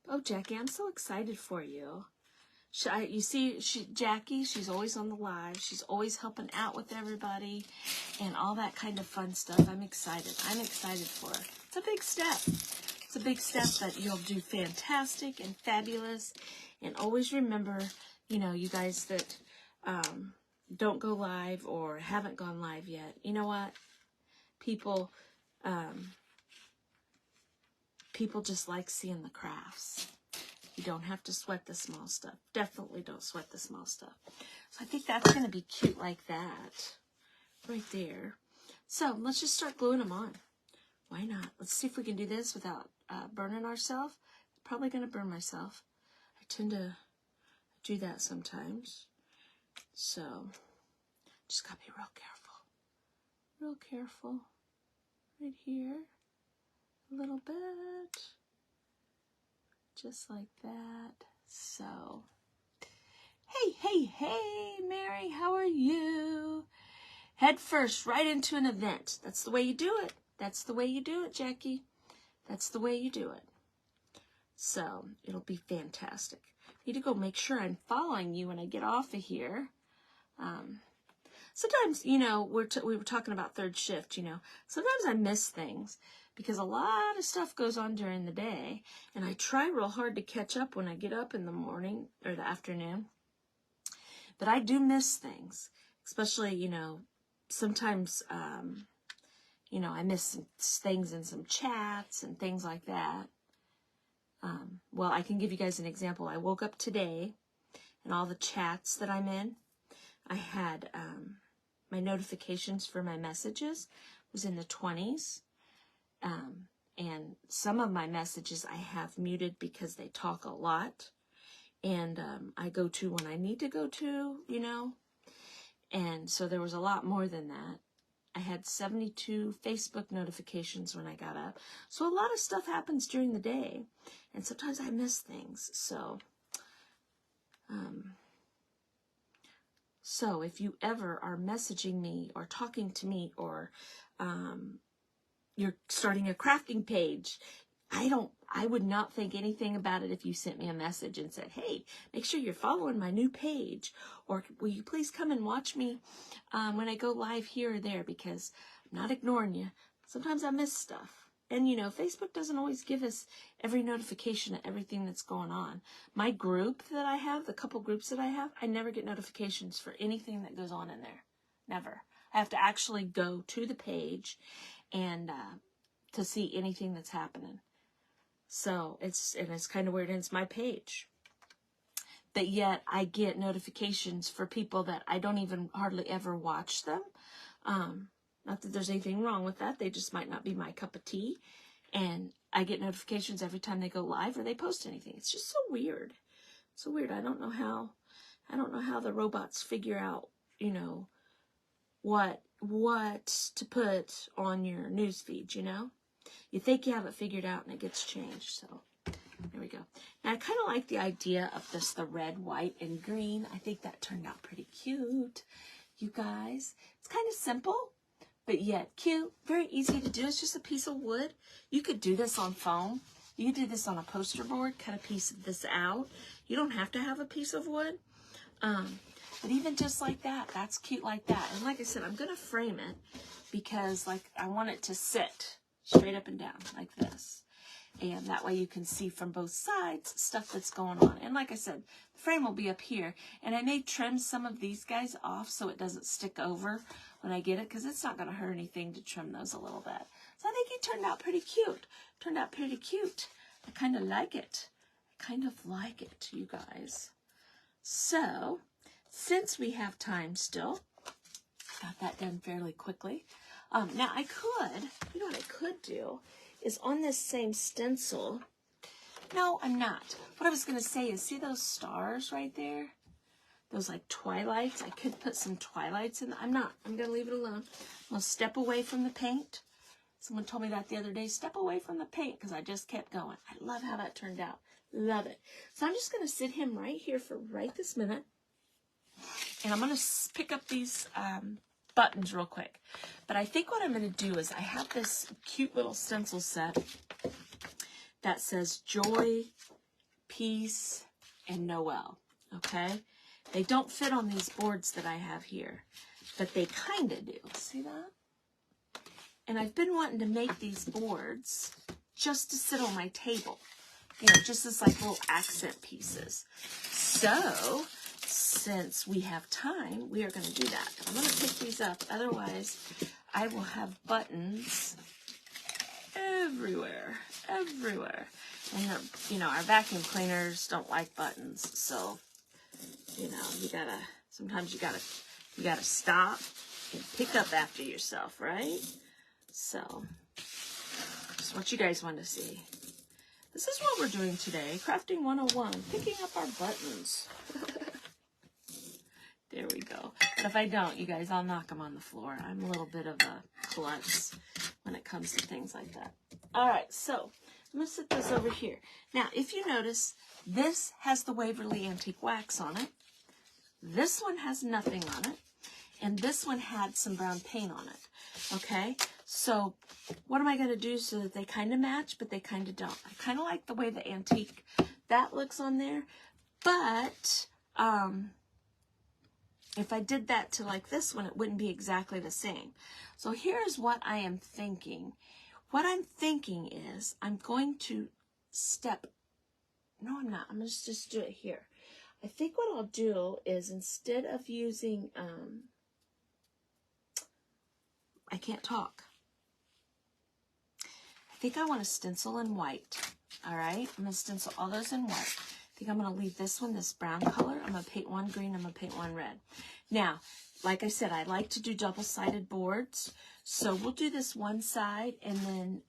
Oh, Jackie, I'm so excited for you. You see, Jackie, she's always on the live. She's always helping out with everybody and all that kind of fun stuff. I'm excited. I'm excited for her. It's a big step. It's a big step that you'll do fantastic and fabulous. And always remember, you know, you guys that don't go live or haven't gone live yet. You know what? People just like seeing the crafts. You don't have to sweat the small stuff. Definitely don't sweat the small stuff. So I think that's going to be cute like that. Right there. So let's just start gluing them on. Why not? Let's see if we can do this without burning ourselves. Probably going to burn myself. I tend to do that sometimes. So just got to be real careful. Real careful. Right here. A little bit. Just like that. So, hey, Mary, how are you? Head first, right into an event. That's the way you do it. That's the way you do it, Jackie. That's the way you do it. So, it'll be fantastic. I need to go make sure I'm following you when I get off of here. Sometimes, you know, we were talking about third shift, you know. Sometimes I miss things, because a lot of stuff goes on during the day, and I try real hard to catch up when I get up in the morning or the afternoon. But I do miss things, especially, you know, sometimes, you know, I miss some things in some chats and things like that. Well, I can give you guys an example. I woke up today, and all the chats that I'm in, I had my notifications for my messages was in the 20s. And some of my messages I have muted because they talk a lot, and I go to when I need to go to, you know, and so there was a lot more than that. I had 72 Facebook notifications when I got up. So a lot of stuff happens during the day. And sometimes I miss things. So if you ever are messaging me or talking to me or you're starting a crafting page, I would not think anything about it if you sent me a message and said, hey, make sure you're following my new page, or will you please come and watch me when I go live here or there, because I'm not ignoring you. Sometimes I miss stuff. And, you know, Facebook doesn't always give us every notification of everything that's going on. My group that I have, the couple groups that I have, I never get notifications for anything that goes on in there. Never. I have to actually go to the page and to see anything that's happening. So it's kind of weird, and it's my page. But yet I get notifications for people that I don't even hardly ever watch them. Not that there's anything wrong with that. They just might not be my cup of tea. And I get notifications every time they go live or they post anything. It's just so weird. So weird. I don't know how the robots figure out, you know, what to put on your news feed, you know? You think you have it figured out and it gets changed. So there we go. Now I kind of like the idea of this, the red, white, and green. I think that turned out pretty cute, you guys. It's kind of simple, but yet cute. Very easy to do. It's just a piece of wood. You could do this on foam. You could do this on a poster board, cut a piece of this out. You don't have to have a piece of wood. But even just like that, that's cute like that. And like I said, I'm going to frame it because like I want it to sit straight up and down like this. And that way you can see from both sides stuff that's going on. And like I said, the frame will be up here. And I may trim some of these guys off so it doesn't stick over when I get it, because it's not going to hurt anything to trim those a little bit. So I think it turned out pretty cute. Turned out pretty cute. I kind of like it. I kind of like it, you guys. So, since we have time still, got that done fairly quickly. Now I could, you know what I could do is on this same stencil. No, I'm not. What I was going to say is, see those stars right there? Those like twilights? I could put some twilights in. I'm not. I'm going to leave it alone. I'm going to step away from the paint. Someone told me that the other day. Step away from the paint, because I just kept going. I love how that turned out. Love it. So I'm just going to sit him right here for right this minute. And I'm going to pick up these buttons real quick. But I think what I'm going to do is I have this cute little stencil set that says Joy, Peace, and Noel. Okay? They don't fit on these boards that I have here, but they kind of do. See that? And I've been wanting to make these boards just to sit on my table. You know, just as like little accent pieces. So, since we have time, we are going to do that. I'm going to pick these up. Otherwise, I will have buttons everywhere. Everywhere. And, you know, our vacuum cleaners don't like buttons. So, you know, sometimes you gotta stop and pick up after yourself, right? So, just what you guys want to see. This is what we're doing today. Crafting 101. Picking up our buttons. There we go. But if I don't, you guys, I'll knock them on the floor. I'm a little bit of a klutz when it comes to things like that. All right, so I'm going to set this over here. Now, if you notice, this has the Waverly Antique Wax on it. This one has nothing on it. And this one had some brown paint on it. Okay? So, what am I going to do so that they kind of match, but they kind of don't? I kind of like the way the antique, that looks on there. But, if I did that to like this one, it wouldn't be exactly the same. So, here's what I am thinking. What I'm thinking is, I'm going to no, I'm not. I'm going to just do it here. I think what I'll do is, instead of using, I can't talk. I think I want to stencil in white. All right, I'm going to stencil all those in white. I think I'm going to leave this one, this brown color. I'm going to paint one green. I'm going to paint one red. Now, like I said, I like to do double-sided boards. So we'll do this one side and then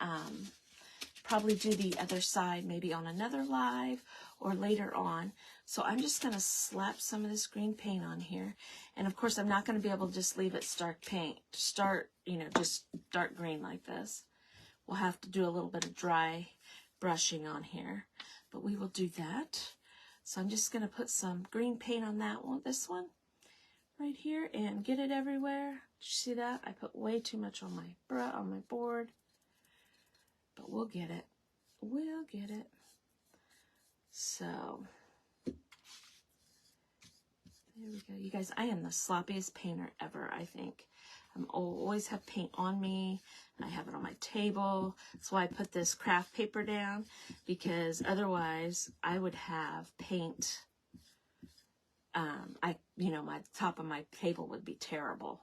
probably do the other side maybe on another live or later on. So I'm just going to slap some of this green paint on here. And of course, I'm not going to be able to just leave it stark paint, just dark green like this. We'll have to do a little bit of dry brushing on here, but we will do that. So I'm just going to put some green paint on that one, this one right here, and get it everywhere. Did you see that? I put way too much on my board, but we'll get it. We'll get it. So there we go. You guys, I am the sloppiest painter ever, I think. I always have paint on me. I have it on my table. That's why I put this craft paper down, because otherwise I would have paint. My top of my table would be terrible.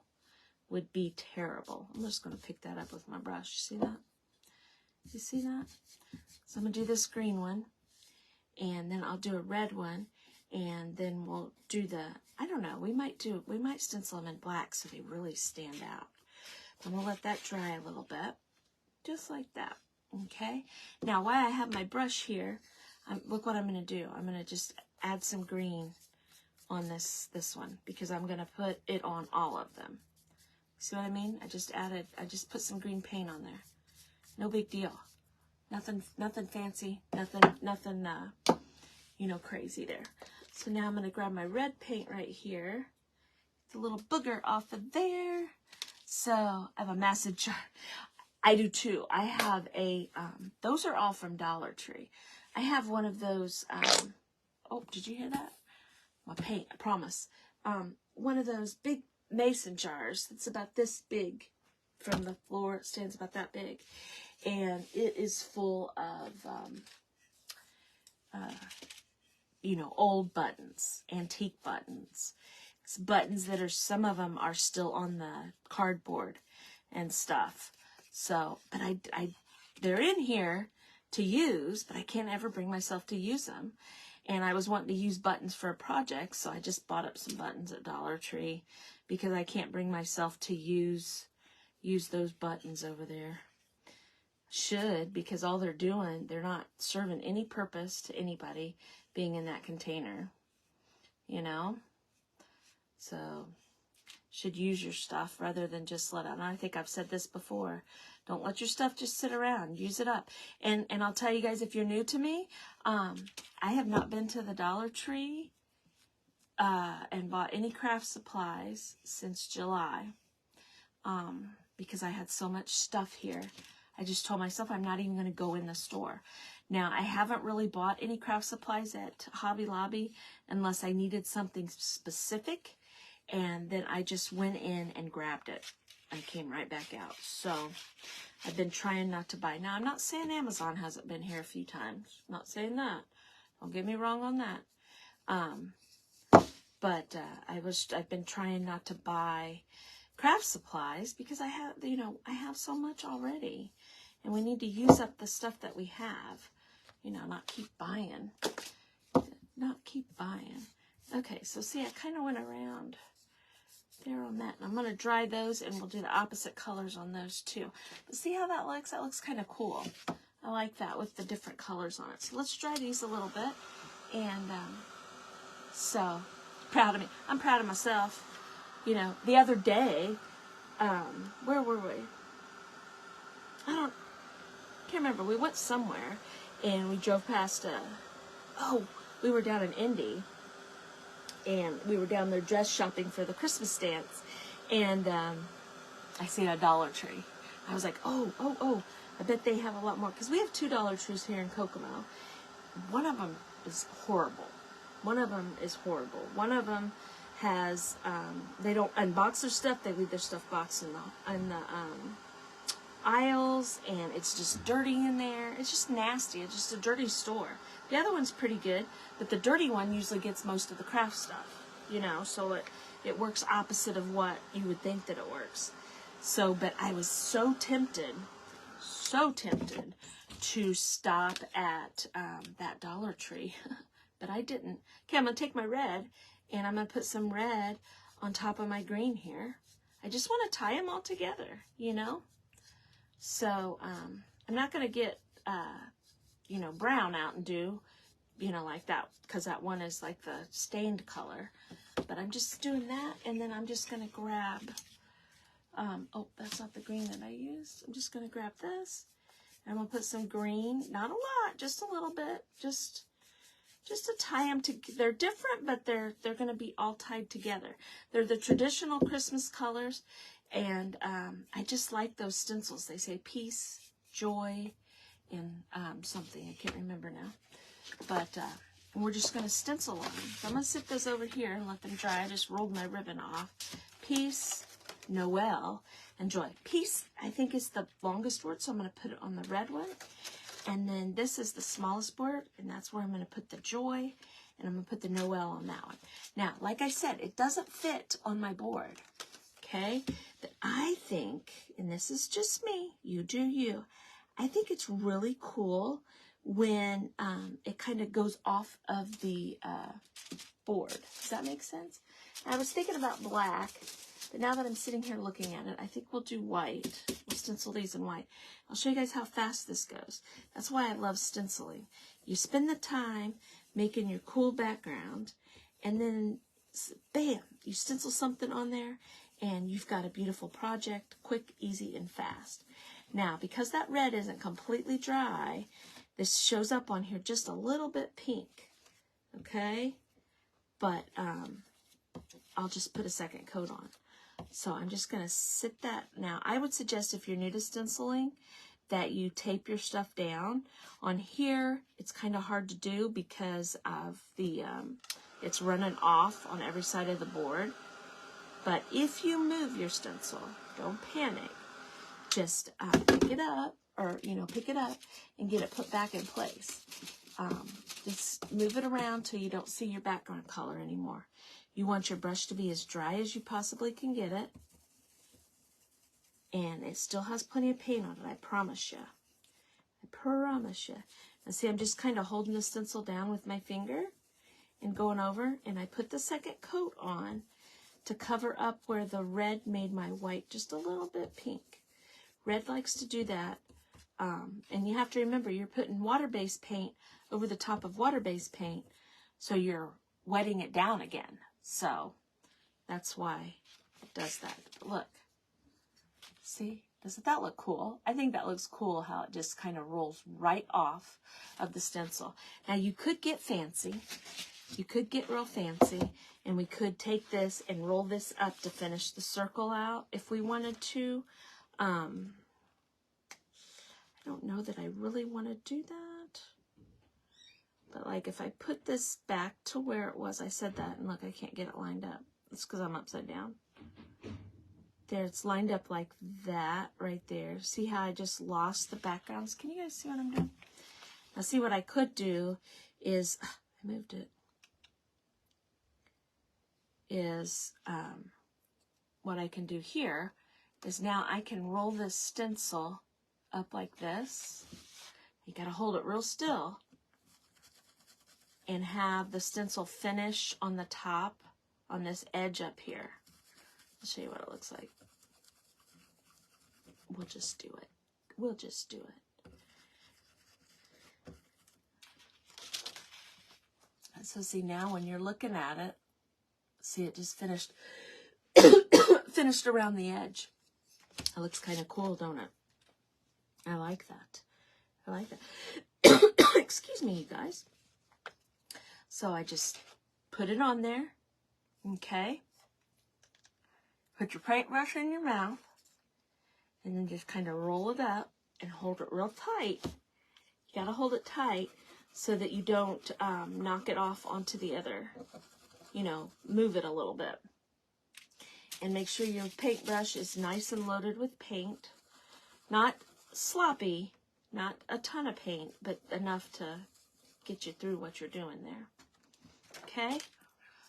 Would be terrible. I'm just going to pick that up with my brush. See that? You see that? So I'm going to do this green one, and then I'll do a red one, and then we'll do I don't know, we might stencil them in black so they really stand out. And we'll let that dry a little bit, just like that, okay? Now, while I have my brush here, look what I'm going to do. I'm going to just add some green on this one, because I'm going to put it on all of them. See what I mean? I just put some green paint on there. No big deal. Nothing fancy, nothing crazy there. So now I'm going to grab my red paint right here. The little booger off of there. So I have a massive jar. I do too. I have those are all from Dollar Tree. I have one of those, oh, did you hear that? My paint, I promise. One of those big mason jars that's about this big from the floor. It stands about that big. And it is full of, old buttons, antique buttons. It's buttons that some of them are still on the cardboard and stuff. So, but they're in here to use, but I can't ever bring myself to use them. And I was wanting to use buttons for a project, so I just bought up some buttons at Dollar Tree, because I can't bring myself to use those buttons over there. Should, because all they're doing, they're not serving any purpose to anybody being in that container, So, should use your stuff rather than just let it. And I think I've said this before. Don't let your stuff just sit around. Use it up. And I'll tell you guys, if you're new to me, I have not been to the Dollar Tree and bought any craft supplies since July, because I had so much stuff here. I just told myself I'm not even going to go in the store. Now, I haven't really bought any craft supplies at Hobby Lobby unless I needed something specific, and then I just went in and grabbed it. I came right back out. So I've been trying not to buy. Now, I'm not saying Amazon hasn't been here a few times. I'm not saying that. Don't get me wrong on that. But I've been trying not to buy craft supplies, because I have so much already, and we need to use up the stuff that we have, not keep buying, Okay, so see, I kind of went around there on that, and I'm going to dry those, and we'll do the opposite colors on those too. But see how that looks? That looks kind of cool. I like that with the different colors on it. So let's dry these a little bit, and so proud of me. I'm proud of myself. The other day, where were we? Can't remember. We went somewhere, and we drove past we were down in Indy, and we were down there dress shopping for the Christmas dance, and I seen a Dollar Tree. I was like, oh, I bet they have a lot more, because we have 2 Dollar Trees here in Kokomo. One of them is horrible. One of them has, they don't unbox their stuff, they leave their stuff boxed in the aisles, and it's just dirty in there. It's just nasty. It's just a dirty store. The other one's pretty good, but the dirty one usually gets most of the craft stuff, so it works opposite of what you would think that it works. So, but I was so tempted to stop at that Dollar Tree, but I didn't. Okay, I'm going to take my red, and I'm going to put some red on top of my green here. I just want to tie them all together, So, I'm not going to get, brown out and do you know, like that, because that one is like the stained color. But I'm just doing that, and then I'm just going to grab, oh, that's not the green that I used. I'm just going to grab this, and I'm going to put some green, not a lot, just a little bit, just to tie them together. They're different, but they're going to be all tied together. They're the traditional Christmas colors, and I just like those stencils. They say peace, joy, and something. I can't remember now. But we're just going to stencil on them. So I'm going to sit those over here and let them dry. I just rolled my ribbon off. Peace, Noel, and joy. Peace, I think, is the longest word, so I'm going to put it on the red one. And then this is the smallest word, and that's where I'm going to put the joy, and I'm going to put the Noel on that one. Now, like I said, it doesn't fit on my board, okay? But I think, and this is just me, you do you, I think it's really cool when it kind of goes off of the board. Does that make sense? And I was thinking about black, but now that I'm sitting here looking at it, I think we'll do white. We'll stencil these in white. I'll show you guys how fast this goes. That's why I love stenciling. You spend the time making your cool background, and then, bam, you stencil something on there, and you've got a beautiful project, quick, easy, and fast. Now, because that red isn't completely dry, this shows up on here just a little bit pink, okay? But I'll just put a second coat on. So I'm just going to sit that. Now, I would suggest if you're new to stenciling that you tape your stuff down. On here, it's kind of hard to do because of the, it's running off on every side of the board. But if you move your stencil, don't panic. Just pick it up, or, you know, pick it up and get it put back in place. Just move it around till you don't see your background color anymore. You want your brush to be as dry as you possibly can get it. And it still has plenty of paint on it, I promise you. I promise you. And see, I'm just kind of holding the stencil down with my finger and going over. And I put the second coat on to cover up where the red made my white just a little bit pink. Red likes to do that. And you have to remember, you're putting water-based paint over the top of water-based paint, so you're wetting it down again. So that's why it does that. But look, see, doesn't that look cool? I think that looks cool how it just kind of rolls right off of the stencil. Now you could get fancy. You could get real fancy, and we could take this and roll this up to finish the circle out if we wanted to. I don't know that I really want to do that. But like if I put this back to where it was, I said that, and look, I can't get it lined up. It's because I'm upside down. There, it's lined up like that right there. See how I just lost the backgrounds? Can you guys see what I'm doing? Now see, what I could do is, I moved it, is what I can do here is now I can roll this stencil up like this. You gotta hold it real still and have the stencil finish on the top on this edge up here. I'll show you what it looks like. We'll just do it. We'll just do it. And so see, now when you're looking at it, see, it just finished finished around the edge. It looks kind of cool, don't it? I like that. I like that. Excuse me, you guys. So I just put it on there. Okay. Put your paintbrush in your mouth. And then just kind of roll it up and hold it real tight. You got to hold it tight so that you don't knock it off onto the other, you know, move it a little bit. And make sure your paintbrush is nice and loaded with paint. Not sloppy, not a ton of paint, but enough to get you through what you're doing there. Okay?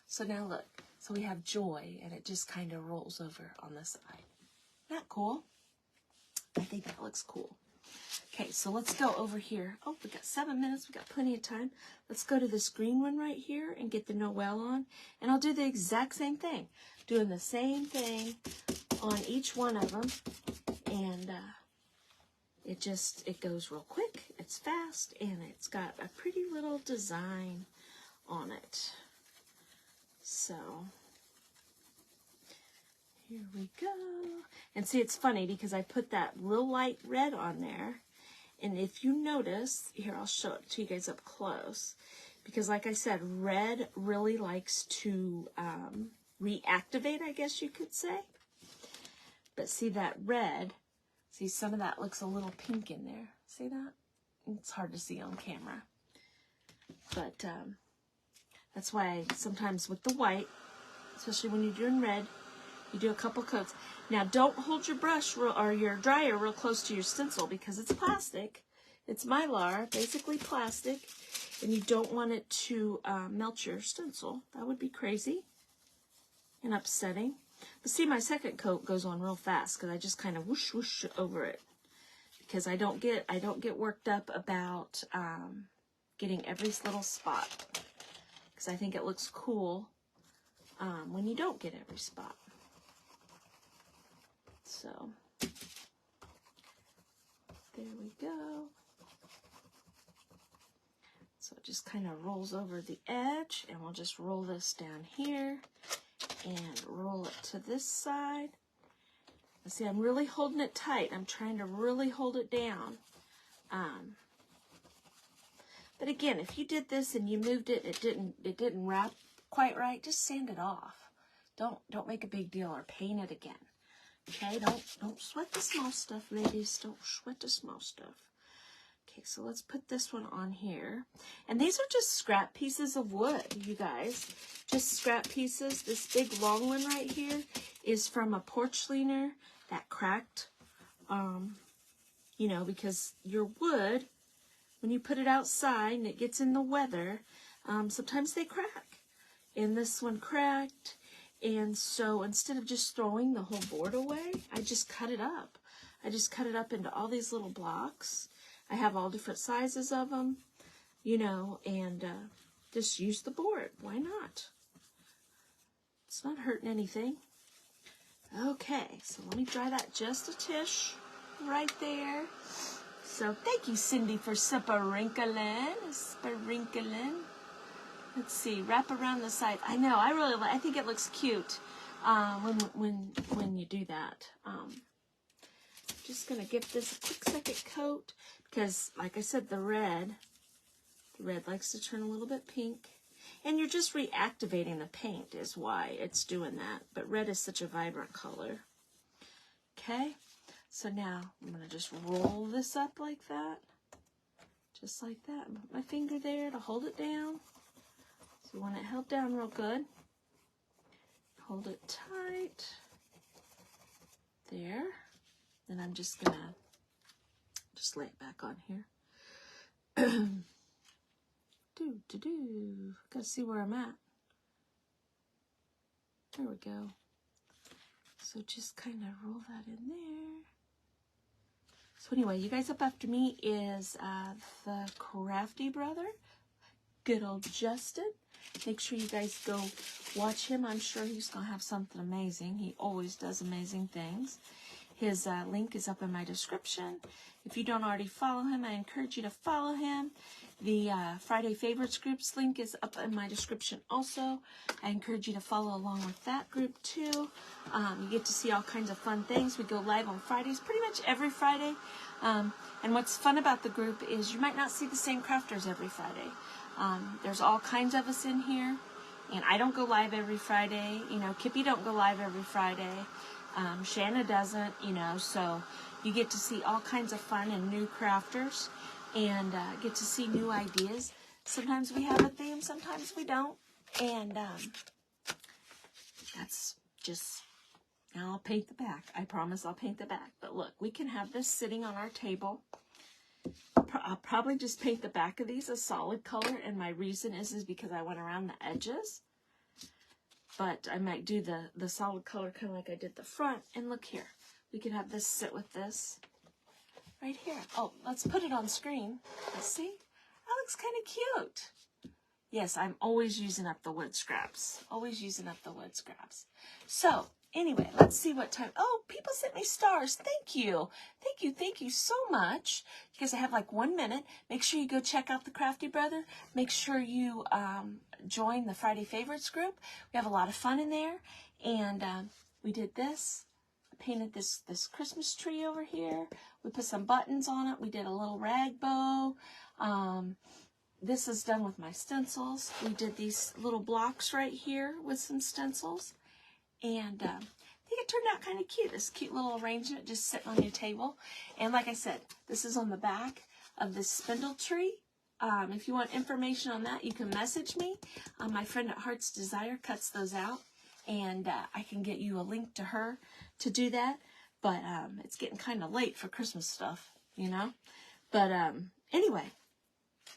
So now look. So we have joy, and it just kind of rolls over on the side. Isn't that cool? I think that looks cool. Okay, so let's go over here. Oh, we got 7 minutes. We got plenty of time. Let's go to this green one right here and get the Noel on. And I'll do the exact same thing. Doing the same thing on each one of them. And it goes real quick it's fast, and it's got a pretty little design on it. So here we go. And see, it's funny because I put that real light red on there. And if you notice, here, I'll show it to you guys up close. Because like I said, red really likes to reactivate, I guess you could say. But see that red, see some of that looks a little pink in there. See that? It's hard to see on camera. But that's why sometimes with the white, especially when you're doing red, you do a couple coats. Now, don't hold your brush or your dryer real close to your stencil because it's plastic. It's Mylar, basically plastic, and you don't want it to melt your stencil. That would be crazy and upsetting. But see, my second coat goes on real fast because I just kind of whoosh whoosh over it because I don't get worked up about getting every little spot because I think it looks cool when you don't get every spot. So, there we go. So it just kind of rolls over the edge, and we'll just roll this down here and roll it to this side. And see, I'm really holding it tight. I'm trying to really hold it down. But again, if you did this and you moved it, it didn't wrap quite right, just sand it off. Don't make a big deal or paint it again. Okay, don't sweat the small stuff, ladies. Don't sweat the small stuff. Okay, so let's put this one on here. And these are just scrap pieces of wood, you guys. Just scrap pieces. This big long one right here is from a porch leaner that cracked. You know, because your wood, when you put it outside and it gets in the weather, sometimes they crack. And this one cracked. And so instead of just throwing the whole board away, I just cut it up. I just cut it up into all these little blocks. I have all different sizes of them, you know, and just use the board. Why not? It's not hurting anything. Okay, so let me dry that just a tish right there. So thank you, Cindy, for sprinkling. Let's see, wrap around the side. I know, I think it looks cute when you do that. Just gonna give this a quick second coat because, like I said, the red likes to turn a little bit pink, and you're just reactivating the paint is why it's doing that. But red is such a vibrant color. Okay, so now I'm gonna just roll this up like that, just like that. Put my finger there to hold it down. So you want it held down real good. Hold it tight. There. Then I'm just gonna just lay it back on here. Gotta see where I'm at. There we go. So just kind of roll that in there. So anyway, you guys, up after me is the Crafty Brother, good old Justin. Make sure you guys go watch him. I'm sure he's going to have something amazing. He always does amazing things. His link is up in my description. If you don't already follow him, I encourage you to follow him. The Friday Favorites groups link is up in my description also. I encourage you to follow along with that group too. You get to see all kinds of fun things. We go live on Fridays, pretty much every Friday. And what's fun about the group is you might not see the same crafters every Friday. There's all kinds of us in here, and I don't go live every Friday. You know, Kippy don't go live every Friday. Shanna doesn't, you know, so you get to see all kinds of fun and new crafters and get to see new ideas. Sometimes we have a theme, sometimes we don't, and that's just, now I'll paint the back. I promise I'll paint the back. But look, we can have this sitting on our table. I'll probably just paint the back of these a solid color, and my reason is because I went around the edges. But I might do the solid color kind of like I did the front. And look here, we could have this sit with this right here. Oh, let's put it on screen. Let's see. That looks kind of cute. Yes, I'm always using up the wood scraps. Always using up the wood scraps. So Anyway, let's see what time. Oh, people sent me stars. Thank you. Thank you. Thank you so much. You guys, I have like 1 minute. Make sure you go check out the Crafty Brother. Make sure you join the Friday Favorites group. We have a lot of fun in there. And we did this. I painted this Christmas tree over here. We put some buttons on it. We did a little rag bow. This is done with my stencils. We did these little blocks right here with some stencils. And I think it turned out kind of cute. This cute little arrangement just sitting on your table. And like I said, this is on the back of this spindle tree. If you want information on that, you can message me. My friend at Heart's Desire cuts those out. And I can get you a link to her to do that. But it's getting kind of late for Christmas stuff, you know. But anyway,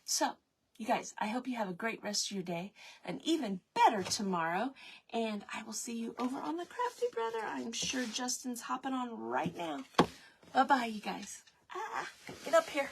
so you guys, I hope you have a great rest of your day, an even better tomorrow, and I will see you over on the Crafty Brother. I'm sure Justin's hopping on right now. Bye-bye, you guys. Get up here.